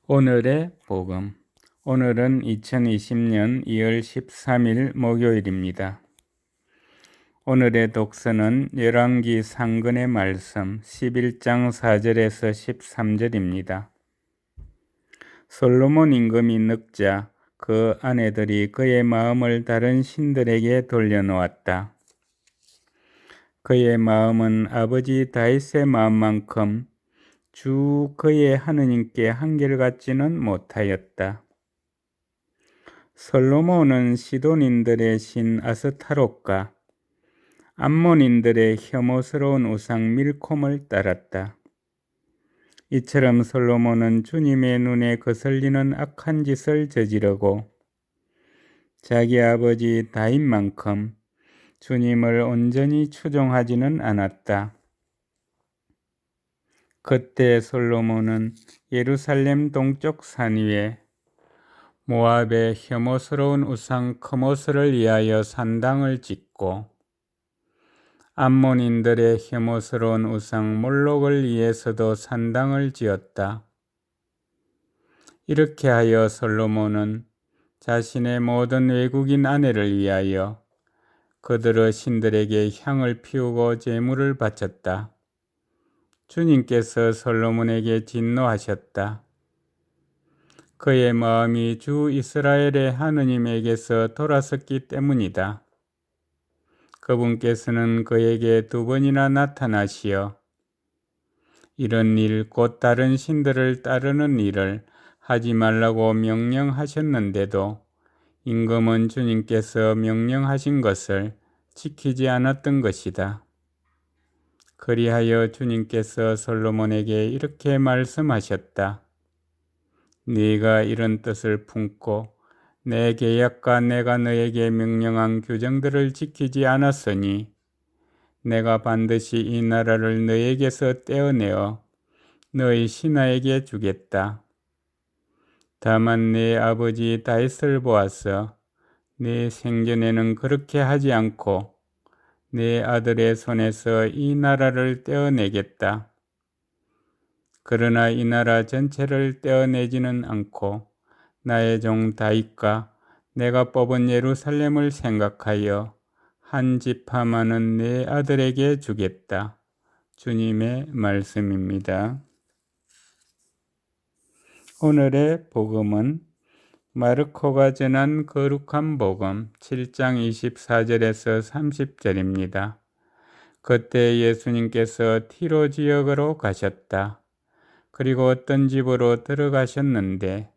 오늘의 복음. 오늘은 2020년 2월 13일 목요일입니다. 오늘의 독서는 열왕기 상근의 말씀 11장 4절에서 13절입니다. 솔로몬 임금이 늙자 그 아내들이 그의 마음을 다른 신들에게 돌려놓았다. 그의 마음은 아버지 다윗의 마음만큼 주 그의 하느님께 한결같지는 못하였다. 솔로몬은 시돈인들의 신 아스타롯과 암몬인들의 혐오스러운 우상 밀콤을 따랐다. 이처럼 솔로몬은 주님의 눈에 거슬리는 악한 짓을 저지르고 자기 아버지 다윗만큼 주님을 온전히 추종하지는 않았다. 그때 솔로몬은 예루살렘 동쪽 산 위에 모압의 혐오스러운 우상 크모스를 위하여 산당을 짓고 암몬인들의 혐오스러운 우상 몰록을 위해서도 산당을 지었다. 이렇게 하여 솔로몬은 자신의 모든 외국인 아내를 위하여 그들의 신들에게 향을 피우고 제물을 바쳤다. 주님께서 솔로몬에게 진노하셨다. 그의 마음이 주 이스라엘의 하느님에게서 돌아섰기 때문이다. 그분께서는 그에게 2번이나 나타나시어 이런 일, 곧 다른 신들을 따르는 일을 하지 말라고 명령하셨는데도 임금은 주님께서 명령하신 것을 지키지 않았던 것이다. 그리하여 주님께서 솔로몬에게 이렇게 말씀하셨다. 네가 이런 뜻을 품고 내 계약과 내가 너에게 명령한 규정들을 지키지 않았으니 내가 반드시 이 나라를 너에게서 떼어내어 너희 신하에게 주겠다. 다만 네 아버지 다윗을 보아서 네 생전에는 그렇게 하지 않고 네 아들의 손에서 이 나라를 떼어내겠다. 그러나 이 나라 전체를 떼어내지는 않고 나의 종 다윗과 내가 뽑은 예루살렘을 생각하여 한 지파만은 내 아들에게 주겠다. 주님의 말씀입니다. 오늘의 복음은 마르코가 전한 거룩한 복음 7장 24절에서 30절입니다. 그때 예수님께서 티로 지역으로 가셨다. 그리고 어떤 집으로 들어가셨는데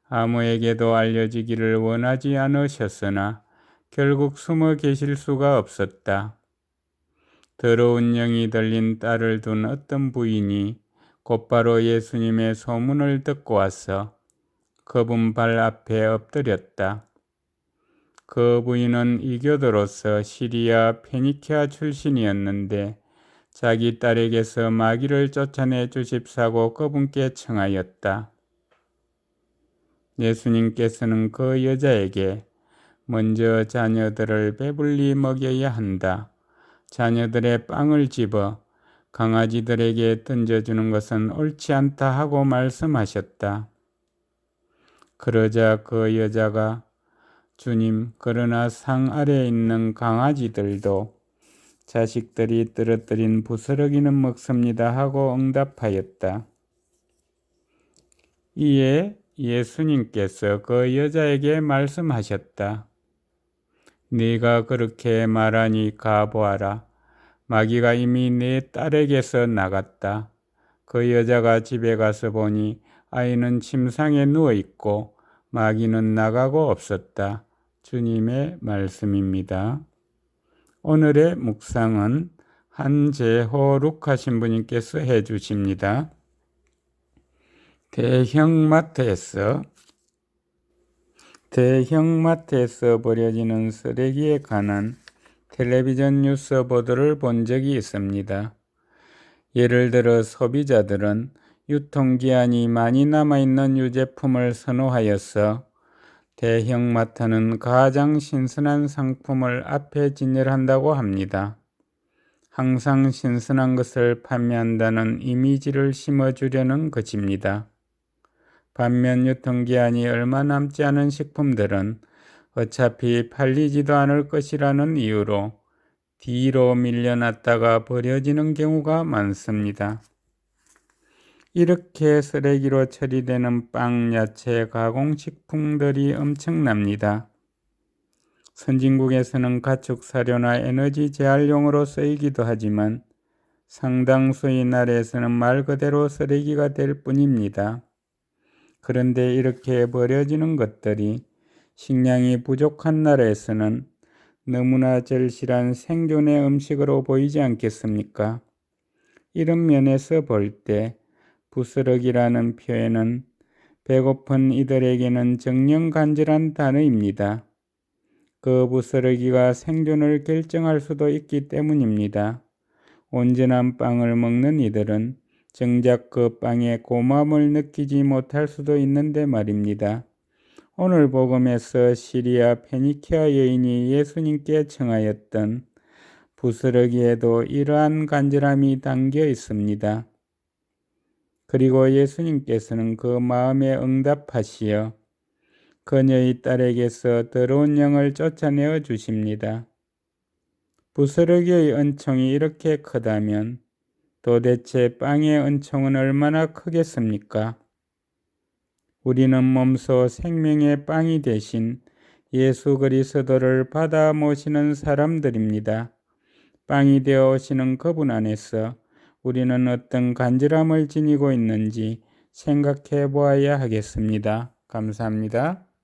아무에게도 알려지기를 원하지 않으셨으나 결국 숨어 계실 수가 없었다. 더러운 영이 들린 딸을 둔 어떤 부인이 곧바로 예수님의 소문을 듣고 와서 그분 발 앞에 엎드렸다. 그 부인은 이교도로서 시리아 페니키아 출신이었는데 자기 딸에게서 마귀를 쫓아내 주십사고 그분께 청하였다. 예수님께서는 그 여자에게 먼저 자녀들을 배불리 먹여야 한다. 자녀들의 빵을 집어 강아지들에게 던져주는 것은 옳지 않다 하고 말씀하셨다. 그러자 그 여자가 주님, 그러나 상 아래에 있는 강아지들도 자식들이 떨어뜨린 부스러기는 먹습니다 하고 응답하였다. 이에 예수님께서 그 여자에게 말씀하셨다. 네가 그렇게 말하니 가보아라. 마귀가 이미 네 딸에게서 나갔다. 그 여자가 집에 가서 보니 아이는 침상에 누워있고 마귀는 나가고 없었다. 주님의 말씀입니다. 오늘의 묵상은 한재호 루카신부님께서 해주십니다. 대형마트에서 버려지는 쓰레기에 관한 텔레비전 뉴스 보도를 본 적이 있습니다. 예를 들어 소비자들은 유통기한이 많이 남아있는 유제품을 선호하여서 대형마트는 가장 신선한 상품을 앞에 진열한다고 합니다. 항상 신선한 것을 판매한다는 이미지를 심어주려는 것입니다. 반면 유통기한이 얼마 남지 않은 식품들은 어차피 팔리지도 않을 것이라는 이유로 뒤로 밀려났다가 버려지는 경우가 많습니다. 이렇게 쓰레기로 처리되는 빵, 야채, 가공식품들이 엄청납니다. 선진국에서는 가축 사료나 에너지 재활용으로 쓰이기도 하지만 상당수의 나라에서는 말 그대로 쓰레기가 될 뿐입니다. 그런데 이렇게 버려지는 것들이 식량이 부족한 나라에서는 너무나 절실한 생존의 음식으로 보이지 않겠습니까? 이런 면에서 볼 때 부스러기라는 표현은 배고픈 이들에게는 정녕 간절한 단어입니다. 그 부스러기가 생존을 결정할 수도 있기 때문입니다. 온전한 빵을 먹는 이들은 정작 그 빵에 고마움을 느끼지 못할 수도 있는데 말입니다. 오늘 복음에서 시리아 페니키아 여인이 예수님께 청하였던 부스러기에도 이러한 간절함이 담겨 있습니다. 그리고 예수님께서는 그 마음에 응답하시어 그녀의 딸에게서 더러운 영을 쫓아내어 주십니다. 부스러기의 은총이 이렇게 크다면 도대체 빵의 은총은 얼마나 크겠습니까? 우리는 몸소 생명의 빵이 되신 예수 그리스도를 받아 모시는 사람들입니다. 빵이 되어 오시는 그분 안에서 우리는 어떤 간절함을 지니고 있는지 생각해 보아야 하겠습니다. 감사합니다.